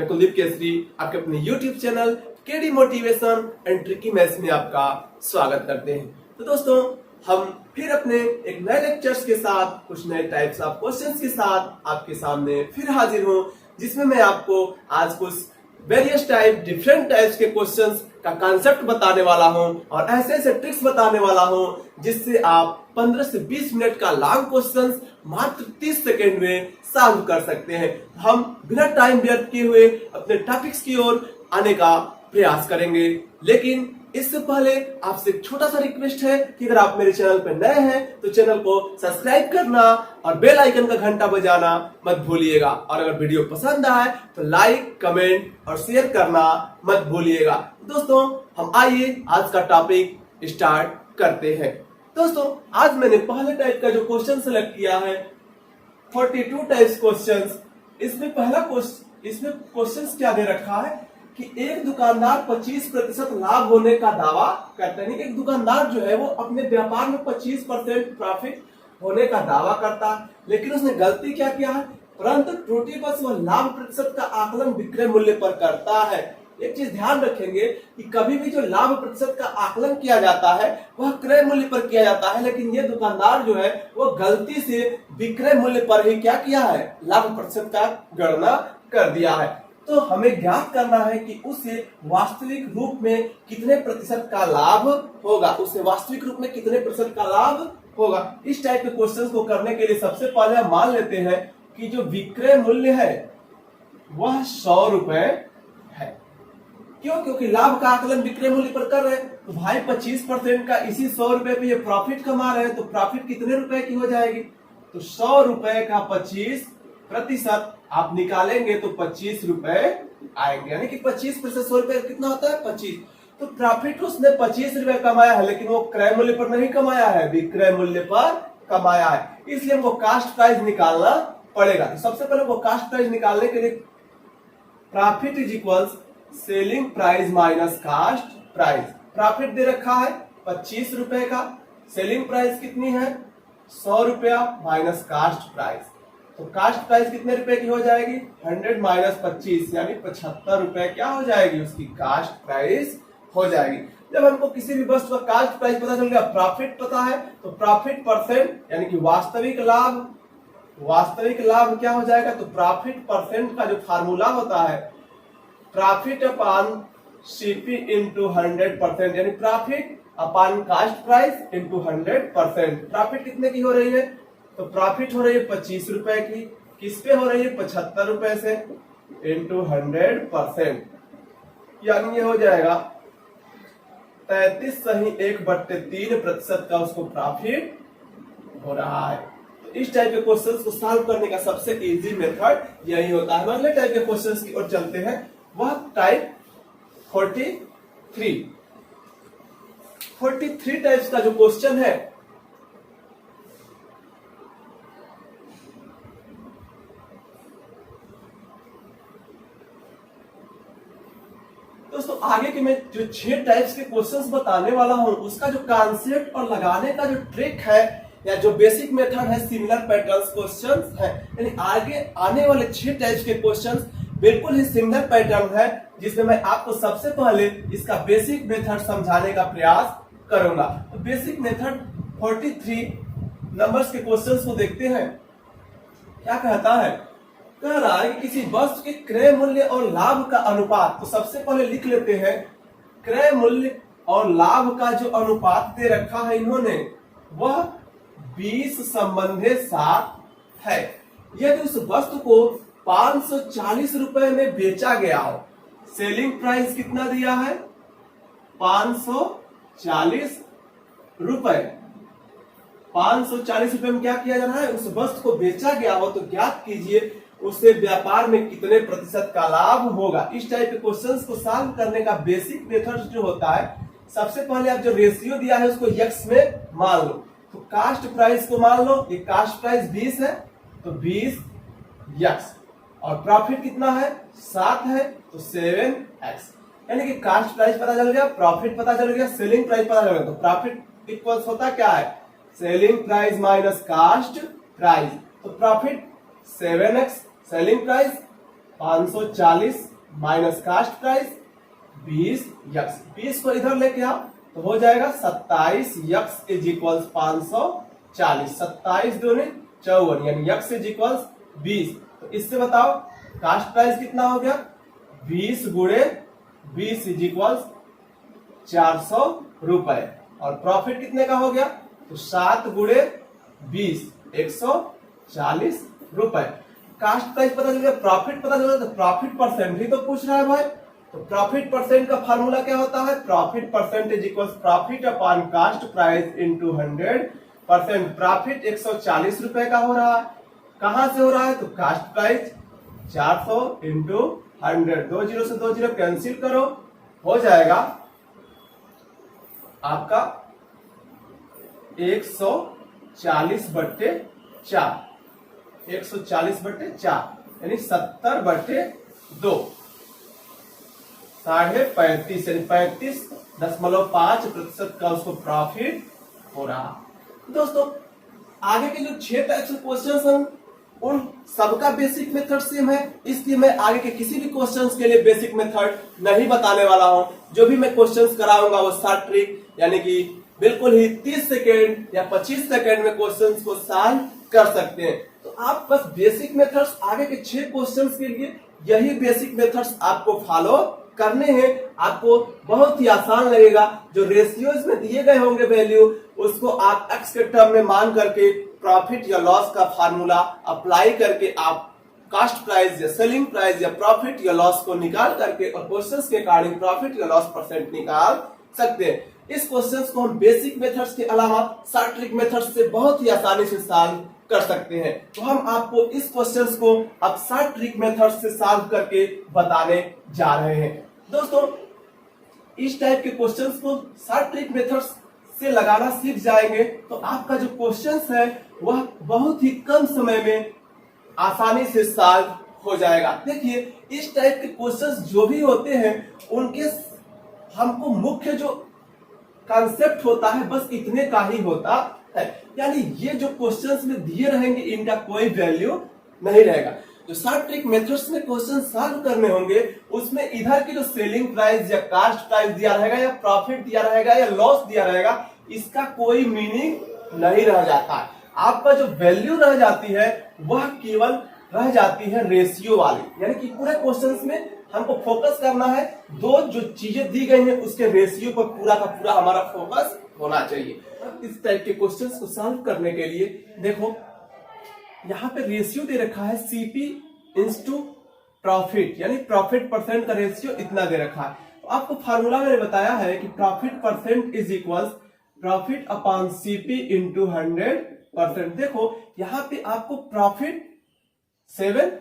मैं कुलदीप केसरी आपके अपने YouTube channel KD motivation and tricky maths में आपका स्वागत करते हैं। तो दोस्तों, हम फिर अपने एक नए लेक्चर्स के साथ, कुछ नए टाइप्स ऑफ क्वेश्चंस के साथ आपके सामने फिर हाजिर हूं, जिसमें मैं आपको आज कुछ वेरियस टाइप, डिफरेंट टाइप्स के क्वेश्चंस का कांसेप्ट बताने वाला हूं और ऐसे ऐसे ट्रिक्स बताने वाला हूं जिससे आप 15 से 20 मिनट का लॉन्ग क्वेश्चंस मात्र 30 सेकेंड में सॉल्व कर सकते हैं। हम बिना टाइम व्यर्थ किए हुए अपने टॉपिक्स की ओर आने का प्रयास करेंगे, लेकिन इससे पहले आपसे एक छोटा सा रिक्वेस्ट है कि अगर आप मेरे चैनल पर नए हैं तो चैनल को सब्सक्राइब करना और बेल आइकन का घंटा बजाना मत भूलिएगा। और अगर वीडियो पसंद आए तो लाइक, कमेंट और शेयर करना मत भूलिएगा। दोस्तों, हम आइए आज का टॉपिक स्टार्ट करते हैं। दोस्तों, आज मैंने पहले टाइप का जो क्वेश्चन सेलेक्ट किया है 42 टाइप्स क्वेश्चंस। इसमें पहला क्वेश्चन क्या दे रखा है कि एक दुकानदार 25% लाभ होने का दावा करता है। एक दुकानदार जो है वो अपने व्यापार में 25% प्रॉफिट होने का दावा करता है, लेकिन उसने गलती क्या किया है, परंतु त्रुटिवश वह लाभ प्रतिशत का आकलन विक्रय मूल्य पर करता है। एक चीज ध्यान रखेंगे कि कभी भी जो लाभ प्रतिशत का आकलन किया जाता है वह क्रय मूल्य पर किया जाता है, लेकिन ये दुकानदार जो है वो गलती से विक्रय मूल्य पर ही क्या किया है, लाभ प्रतिशत का गणना कर दिया है। तो हमें ज्ञात करना है कि उसे वास्तविक रूप में कितने प्रतिशत का लाभ होगा, उसे वास्तविक रूप में कितने प्रतिशत का लाभ होगा। इस टाइप के क्वेश्चंस को करने के लिए सबसे पहले हम मान लेते हैं कि जो विक्रय मूल्य है वह 100 रुपए है। क्यों? क्योंकि लाभ का आकलन विक्रय मूल्य पर कर रहे हैं, तो भाई 25% का इसी 100 रुपए पे ये प्रॉफिट कमा रहे हैं, तो प्रॉफिट कितने रुपए की हो जाएगी, तो 100 रुपए का 25% आप निकालेंगे तो 25 रुपए आएंगे, यानी कि 25% 100 रुपए कितना होता है, 25। तो प्रॉफिट उसने 25 रुपए कमाया है, लेकिन वो क्रय मूल्य पर नहीं कमाया है, विक्रय मूल्य पर कमाया है, इसलिए हमको कास्ट प्राइस निकालना पड़ेगा। तो सबसे पहले वो कास्ट प्राइस निकालने के लिए profit is equals selling price minus cost price. Profit दे रखा है 25 रुपए का, सेलिंग प्राइस कितनी है 100 रुपया माइनस कास्ट प्राइस, तो कास्ट प्राइस कितने रुपए की हो जाएगी, 100 माइनस 25 यानी 75 रुपए क्या हो जाएगी, उसकी कास्ट प्राइस हो जाएगी। जब हमको किसी भी वस्तु का कास्ट प्राइस पता चल गया, प्रॉफिट पता है, तो प्रॉफिट परसेंट यानी कि वास्तविक लाभ क्या हो जाएगा, तो प्रॉफिट परसेंट का जो फार्मूला होता है प्रॉफिट अपॉन सीपी इंटू 100%, यानी profit upon cost price into 100%। Profit कितने की हो रही है, तो प्रॉफिट हो रही है 25 रुपए की, किस पे हो रही है 75 रुपए से, इंटू 100%, यानी ये हो जाएगा 33.1/3% का उसको प्रॉफिट हो रहा है। तो इस टाइप के क्वेश्चंस को सॉल्व करने का सबसे इजी मेथड यही होता है। अगले टाइप के क्वेश्चंस की ओर चलते हैं, वह टाइप 43 टाइप्स का जो क्वेश्चन है दोस्तों, आगे के मैं जो 6 टाइप्स के क्वेश्चंस बताने वाला हूं उसका जो कॉन्सेप्ट और लगाने का जो ट्रिक है या जो बेसिक मेथड है, सिमिलर पैटर्न्स क्वेश्चंस है, यानी आगे आने वाले 6 टाइप्स के क्वेश्चंस बिल्कुल ही सिमिलर पैटर्न है, जिसमें मैं आपको सबसे पहले इसका बेसिक मेथड समझाने का प्रयास करूंगा। तो बेसिक मेथड 43 नंबर्स के क्वेश्चंस को देखते हैं। क्या कहता है, कह रहा है कि किसी वस्तु के क्रय मूल्य और लाभ का अनुपात। तो सबसे पहले लिख लेते हैं, क्रय मूल्य और लाभ का जो अनुपात दे रखा है इन्होंने वह 20:7 है। यदि उस वस्तु को 540 रुपए में बेचा गया हो, सेलिंग प्राइस कितना दिया है 540 रुपए, 540 रुपए में क्या किया जा रहा है, उस वस्तु को बेचा गया हो, तो ज्ञात कीजिए उससे व्यापार में कितने प्रतिशत का लाभ होगा। इस टाइप के क्वेश्चंस को सॉल्व करने का बेसिक मेथड जो होता है, सबसे पहले आप जो रेशियो दिया है उसको x में मान लो, तो कास्ट प्राइस को मान लो, ये कास्ट प्राइस 20 है तो 20x, और प्रॉफिट कितना है 7 है तो 7x, यानी कि कास्ट प्राइस पता चल गया, प्रॉफिट पता चल गया, सेलिंग प्राइस पता चल गया। तो प्रॉफिट इक्वल्स होता क्या है, selling price minus cost price, तो profit 7x, selling price 540 minus cost price 20 x, 20 को इधर लेके आओ तो हो जाएगा 27 यक्स इज इक्वल 540, 27 दूनी 54 यानी यक्स इज इक्वल 20। तो इससे बताओ कास्ट प्राइस कितना हो गया, 20 गुणे 20 इज इक्वल 400 रुपए, और प्रॉफिट कितने का हो गया, तो 7 गुणे 20 140 रुपए। कास्ट प्राइस पता चल गया, प्रॉफिट पता चल गया, तो प्रॉफिट परसेंट ही तो पूछ रहा है भाई। तो प्रॉफिट परसेंट का फार्मूला क्या होता है, profit percent is equal profit upon cost price into 100%। Profit 140 रुपए का हो रहा है, कहां से हो रहा है, तो कास्ट प्राइस 400 इंटू 100, 2 जीरो से 2 जीरो कैंसिल करो, हो जाएगा आपका 140/4, 140/4 यानी 70/2, 35.5 यानी 35.5% का उसको प्रॉफिट हो रहा। दोस्तों आगे के जो 6 टाइप्स के क्वेश्चंस हैं उन सबका बेसिक मेथड सेम है, इसलिए मैं आगे के किसी भी क्वेश्चंस के लिए बेसिक मेथड नहीं बताने वाला हूं। जो भी मैं क्वेश्चंस कराऊंगा वो शॉर्ट ट्रिक यानी कि बिल्कुल ही 30 सेकेंड या 25 सेकेंड में क्वेश्चंस को सॉल्व कर सकते हैं। तो आप बस बेसिक मेथड्स आगे के 6 क्वेश्चंस के लिए यही बेसिक मेथड्स आपको फॉलो करने हैं। आपको बहुत ही आसान लगेगा, जो रेशियोज में दिए गए होंगे वैल्यू उसको आप एक्स के टर्म में मान करके प्रॉफिट या लॉस का फार्मूला अप्लाई करके आप कास्ट प्राइस या सेलिंग प्राइस या प्रॉफिट या लॉस को निकाल करके और क्वेश्चंस के अकॉर्डिंग प्रॉफिट या लॉस परसेंट निकाल सकते हैं। इस क्वेश्चंस को हम बेसिक मेथड्स के अलावा शॉर्ट ट्रिक मेथड्स से बहुत ही आसानी से सॉल्व कर सकते हैं। तो हम आपको इस क्वेश्चंस को अब शॉर्ट ट्रिक मेथड्स से सॉल्व करके बताने जा रहे हैं। दोस्तों इस टाइप के क्वेश्चंस को शॉर्ट ट्रिक मेथड्स से लगाना सीख जाएंगे तो आपका जो क्वेश्चंस है वह बहुत ही कम समय में आसानी से सॉल्व हो जाएगा। देखिए इस टाइप के क्वेश्चंस जो भी होते हैं उनके हमको मुख्य जो कॉन्सेप्ट होता है बस इतने का ही होता है, यानी ये जो क्वेश्चंस में दिए रहेंगे इनका कोई वैल्यू नहीं रहेगा। जो शॉर्ट ट्रिक मेथड्स में क्वेश्चन सॉल्व करने होंगे उसमें इधर की जो सेलिंग प्राइस या कास्ट प्राइस दिया रहेगा या प्रॉफिट दिया रहेगा या लॉस दिया रहेगा इसका कोई मीनिंग नहीं रह जाता है। आपका जो वैल्यू रह जाती है वह केवल रह जाती है रेशियो वाली, यानी कि पूरे क्वेश्चंस में हमको फोकस करना है, दो जो चीजें दी गई हैं उसके रेशियो पर पूरा का पूरा हमारा फोकस होना चाहिए। इस टाइप के क्वेश्चंस को सॉल्व करने के लिए देखो यहाँ पे रेशियो दे रखा है सीपी इंटू प्रॉफिट, यानी प्रॉफिट परसेंट का रेशियो इतना दे रखा है। तो आपको फार्मूला मैंने बताया है कि profit percent is equal profit upon CP into 100%। देखो यहाँ पे आपको प्रॉफिट 7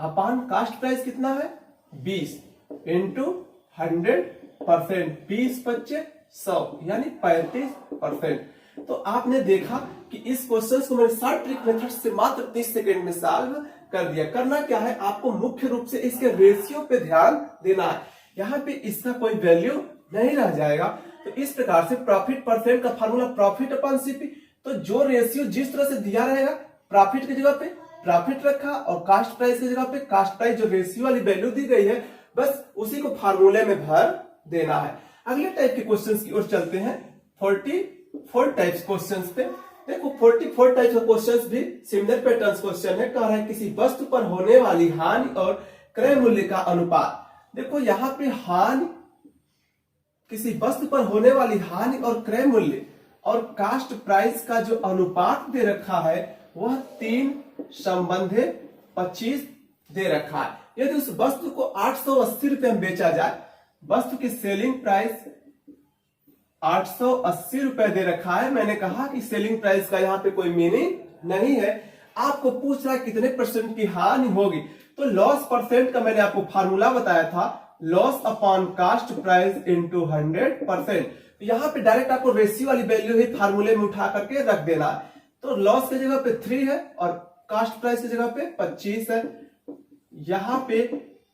अपॉन कास्ट प्राइस कितना है 20 इंटू 100%, 20 25 100 यानी 35%। तो आपने देखा कि इस क्वेश्चन को मैंने शॉर्ट ट्रिक मेथड से मात्र 30 सेकेंड में सॉल्व कर दिया। करना क्या है, आपको मुख्य रूप से इसके रेशियो पे ध्यान देना है, यहाँ पे इसका कोई वैल्यू नहीं रह जाएगा। तो इस प्रकार से प्रॉफिट परसेंट का फार्मूला प्रॉफिट अपॉन सीपी, तो जो रेशियो जिस तरह से दिया रहेगा प्रॉफिट की जगह पे प्रॉफिट रखा और कास्ट प्राइस की जगह पे कास्ट प्राइस जो रेशियो वाली वैल्यू दी गई है बस उसी को फार्मूले में भर देना है। अगले टाइप के क्वेश्चंस की ओर चलते हैं, 44 टाइप्स क्वेश्चंस पे। देखो 44 टाइप्स ऑफ क्वेश्चंस भी सिमिलर पैटर्न्स क्वेश्चन है। कह रहा है किसी वस्तु पर होने वाली हानि और क्रय मूल्य का अनुपात। देखो यहाँ पे हानि, किसी वस्तु पर होने वाली हानि और क्रय मूल्य और कास्ट प्राइस का जो अनुपात दे रखा है वह 3:25 दे रखा है। यदि उस वस्तु को 880 रुपए में बेचा जाए, वस्तु की सेलिंग प्राइस 880 रुपए दे रखा है। मैंने कहा कि सेलिंग प्राइस का यहाँ पे कोई मीनिंग नहीं है। आपको पूछ रहा है कितने परसेंट की हानि होगी, तो लॉस परसेंट का मैंने आपको फार्मूला बताया था, loss upon cost price into 100%। यहाँ पे डायरेक्ट आपको रेशियो वाली वैल्यू ही फार्मूले में उठा करके रख देना है। तो लॉस की जगह पे 3 है और कास्ट प्राइस की जगह पे 25 है। यहाँ पे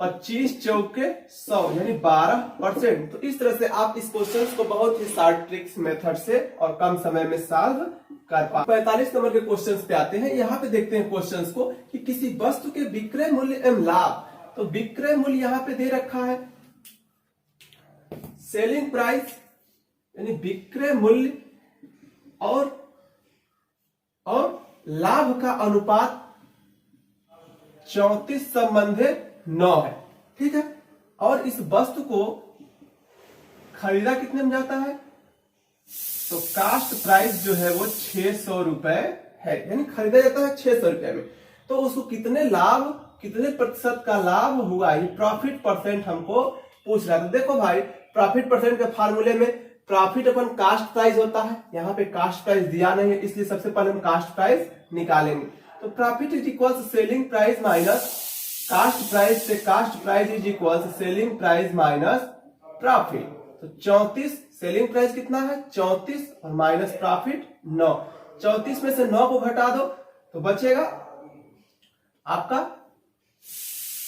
25 चौके 100 यानी 12%। तो इस तरह से आप इस क्वेश्चन को बहुत ही शॉर्ट ट्रिक्स मेथड से और कम समय में सॉल्व कर पा। 45 नंबर के क्वेश्चंस पे आते हैं। यहाँ पे देखते हैं क्वेश्चंस को कि किसी वस्तु के विक्रय मूल्य एवं लाभ तो विक्रय मूल्य यहां पे दे रखा है, सेलिंग प्राइस यानी विक्रय मूल्य और लाभ का अनुपात 34/9 है। ठीक है, और इस वस्तु को खरीदा कितने में जाता है, तो कास्ट प्राइस जो है वो 600 रुपए है, यानी खरीदा जाता है 600 रुपए में। तो उसको कितने प्रतिशत का लाभ हुआ, ये प्रॉफिट परसेंट हमको पूछ रहा है। तो देखो भाई, प्रॉफिट परसेंट के फार्मूले में प्रॉफिट अपन कास्ट प्राइस होता है, यहाँ पे कास्ट प्राइस दिया नहीं है, इसलिए सबसे पहले हम कास्ट प्राइस निकालेंगे। तो profit is equal selling price minus cost price, से cost price is equal selling price minus profit. तो 34, सेलिंग प्राइस कितना है 34 और माइनस प्रॉफिट 9। 34 में से 9 को घटा दो तो बचेगा आपका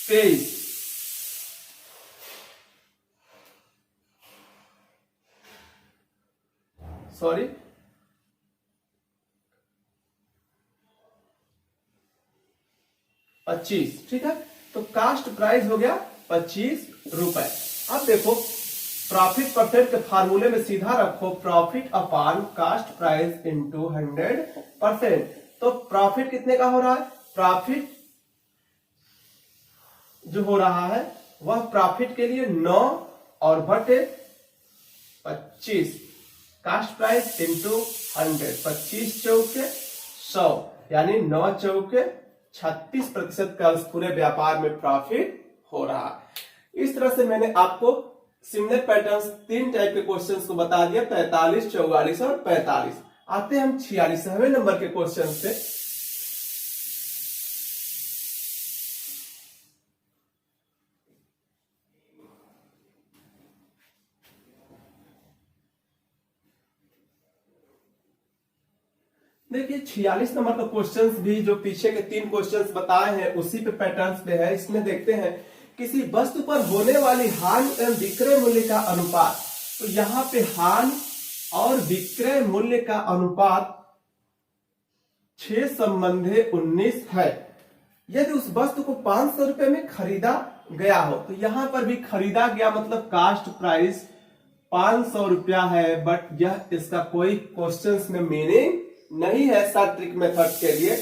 23। सॉरी, 25। ठीक है, तो कास्ट प्राइस हो गया 25 रुपए। अब देखो प्रॉफिट परसेंट के फार्मूले में सीधा रखो profit upon cost price into 100%। तो प्रॉफिट कितने का हो रहा है, प्रॉफिट जो हो रहा है वह प्रॉफिट के लिए 9 और बटे 25, कास्ट प्राइस इंटू 100, 25 चौके 100, यानी 9 चौके 36% का उस पूरे व्यापार में प्रॉफिट हो रहा है। इस तरह से मैंने आपको सिमिलर पैटर्न्स 3 टाइप के क्वेश्चंस को बता दिया, 43, 44 और 45। आते हैं हम 46वें नंबर के क्वेश्चन से। देखिए 46 नंबर का क्वेश्चंस भी जो पीछे के 3 क्वेश्चंस बताए हैं उसी पे पैटर्न्स पे है। इसमें देखते हैं किसी वस्तु पर होने वाली हानि एवं विक्रय मूल्य का अनुपात। तो यहाँ पे हानि और विक्रय मूल्य का अनुपात 6/19 है। यदि उस वस्तु को 500 रुपए में खरीदा गया हो, तो यहाँ पर भी खरीदा गया मतलब कास्ट प्राइस 500 रुपया है, बट यह इसका कोई क्वेश्चंस में मीनिंग नहीं है शॉर्ट ट्रिक मेथड के लिए।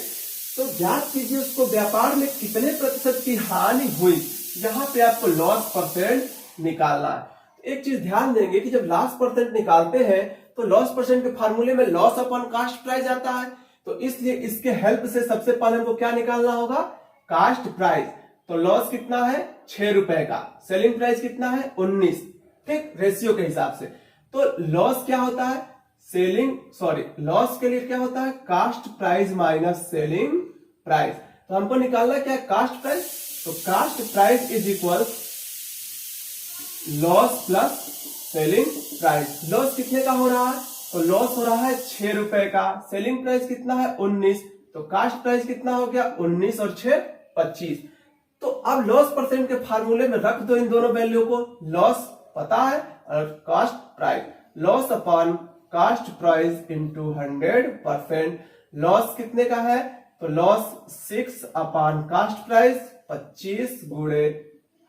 तो ज्ञात कीजिए उसको व्यापार में कितने प्रतिशत की हानि हुई। यहाँ पे आपको लॉस परसेंट निकालना है। एक चीज ध्यान देंगे कि जब लॉस परसेंट निकालते हैं तो लॉस परसेंट के फार्मूले में लॉस अपॉन कास्ट प्राइस आता है, तो इसलिए इसके हेल्प से सबसे पहले हमको क्या निकालना होगा, कास्ट प्राइस। तो लॉस कितना है 6 रुपए का, सेलिंग प्राइस कितना है 19, ठीक, रेशियो के हिसाब से। तो लॉस क्या होता है, लॉस के लिए क्या होता है, cost price minus selling price. तो हमको निकालना क्या है, कास्ट प्राइस। तो cast price is equal loss plus selling price. Loss कितने का हो रहा है, तो लॉस हो रहा है 6 रुपए का, सेलिंग प्राइस कितना है 19, तो कास्ट प्राइस कितना हो गया 19 और 6 25। तो अब लॉस परसेंट के फार्मूले में रख दो इन दोनों वैल्यू को, लॉस पता है और cost price, loss upon cost price into 100%। Loss कितने का है, तो लॉस 6 अपॉन कास्ट प्राइस 25 गुणे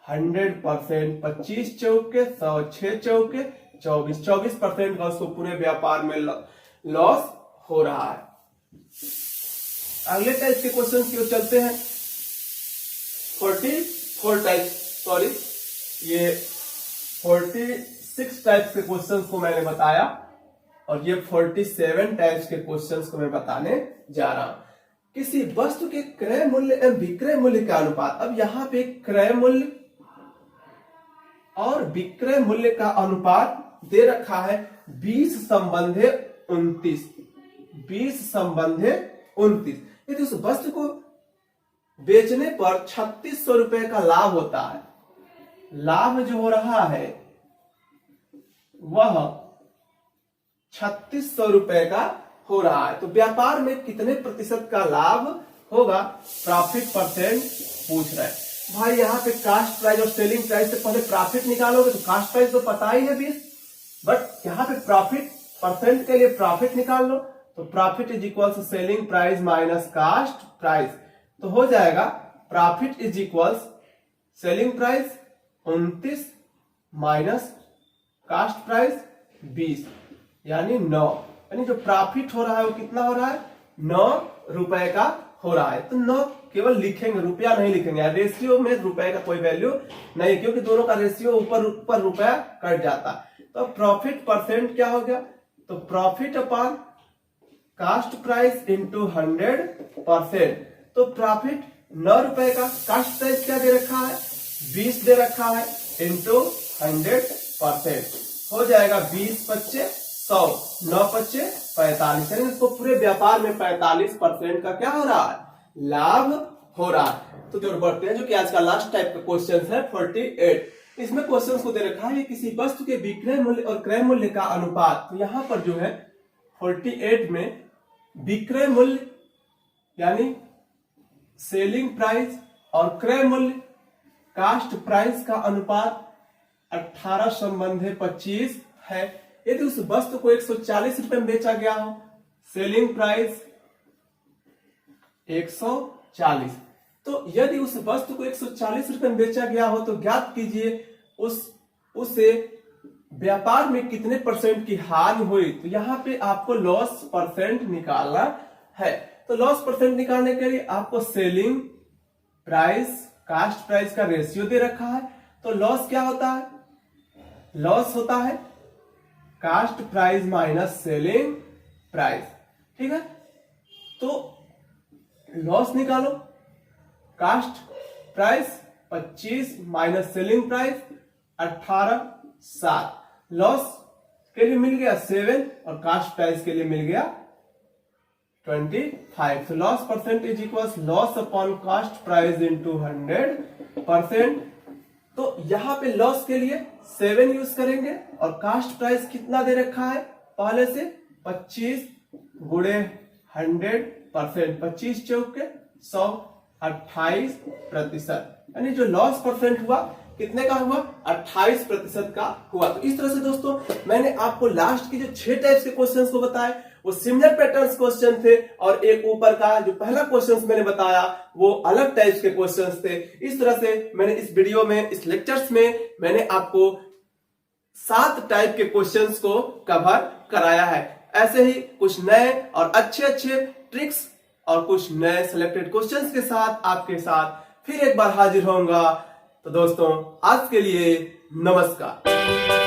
100%, 25 चौके 100, 6 चौके 24, 24% का उसको पूरे व्यापार में लॉस हो रहा है। अगले टाइप के क्वेश्चन की ओर चलते हैं। 46 टाइप्स के क्वेश्चंस को मैंने बताया और ये 47 टाइप्स के क्वेश्चंस को मैं बताने जा रहा हूं। किसी वस्तु के क्रय मूल्य एवं विक्रय मूल्य का अनुपात। अब यहाँ पे क्रय मूल्य और विक्रय मूल्य का अनुपात दे रखा है 20/29। 20/29। यदि उस वस्तु को बेचने पर 3600 रुपए का लाभ होता है, लाभ जो हो रहा है वह 3600 रुपए का हो रहा है, तो व्यापार में कितने प्रतिशत का लाभ होगा, प्रॉफिट परसेंट पूछ रहा है। भाई यहाँ पे कास्ट प्राइस और सेलिंग प्राइस से पहले प्रॉफिट निकालोगे तो कास्ट प्राइस तो पता ही है 20, बट यहाँ पे प्रॉफिट परसेंट के लिए प्रॉफिट निकाल लो। तो profit is equal to selling price minus cost price, तो हो जाएगा profit is equal selling price 29 minus cost price 20 यानी 9, यानी जो प्रॉफिट हो रहा है वो कितना हो रहा है, 9 रुपए का हो रहा है। तो 9 केवल लिखेंगे, रुपया नहीं लिखेंगे। रेशियो में रुपए का कोई वैल्यू नहीं, क्योंकि दोनों का रेशियो ऊपर रुपया कट जाता है। तो प्रॉफिट परसेंट क्या हो गया, तो profit upon cost price into 100%। तो प्रॉफिट 9 रुपए का, कास्ट प्राइस क्या दे रखा है, 20 दे रखा है, इंटू 100% हो जाएगा 20 पच्चे 100, 9 पच्चे 45, यानी इसको पूरे व्यापार में 45% का क्या हो रहा है, लाभ हो रहा है। तो जो बढ़ते हैं, जो कि आज का लास्ट टाइप का क्वेश्चन है 48। इसमें क्वेश्चन को दे रखा है किसी वस्तु के विक्रय मूल्य और क्रय मूल्य का अनुपात। तो यहां पर जो है 48 में विक्रय मूल्य यानी सेलिंग प्राइस और क्रय मूल्य कास्ट प्राइस का अनुपात 18/25 है। यदि उस वस्तु को 140 रुपए में बेचा गया हो, सेलिंग प्राइस 140, तो यदि उस वस्तु को 140 रुपए में बेचा गया हो तो ज्ञात कीजिए उससे व्यापार में कितने परसेंट की हानि हुई। तो यहाँ पे आपको लॉस परसेंट निकालना है। तो लॉस परसेंट निकालने के लिए आपको सेलिंग प्राइस कास्ट प्राइस का रेशियो दे रखा है। तो लॉस क्या होता है, लॉस होता है cost price minus selling price, ठीक है। तो लॉस निकालो, cost price 25 minus selling price 18, 7, loss के लिए मिल गया 7 और कास्ट प्राइस के लिए मिल गया 25। तो loss percent is equal loss upon cost price into 100%। तो यहां पे लॉस के लिए 7 यूज करेंगे और कास्ट प्राइस कितना दे रखा है पहले से 25 गुणे 100%, 25 चौक के 100, 28%, यानी जो लॉस परसेंट हुआ कितने का हुआ, 28% का हुआ। तो इस तरह से दोस्तों मैंने आपको लास्ट के जो 6 टाइप्स के क्वेश्चंस को बताए वो सिमिलर पैटर्न्स क्वेश्चन थे, और एक ऊपर का जो पहला क्वेश्चंस मैंने बताया वो अलग टाइप्स के क्वेश्चंस थे। इस तरह से मैंने इस वीडियो में, इस लेक्चर्स में मैंने आपको 7 टाइप के क्वेश्चंस को कवर कराया है। ऐसे ही कुछ नए और अच्छे ट्रिक्स और कुछ नए सिलेक्टेड क्वेश्चंस के साथ आपके साथ फिर एक बार हाजिर होऊंगा। तो दोस्तों आज के लिए नमस्कार।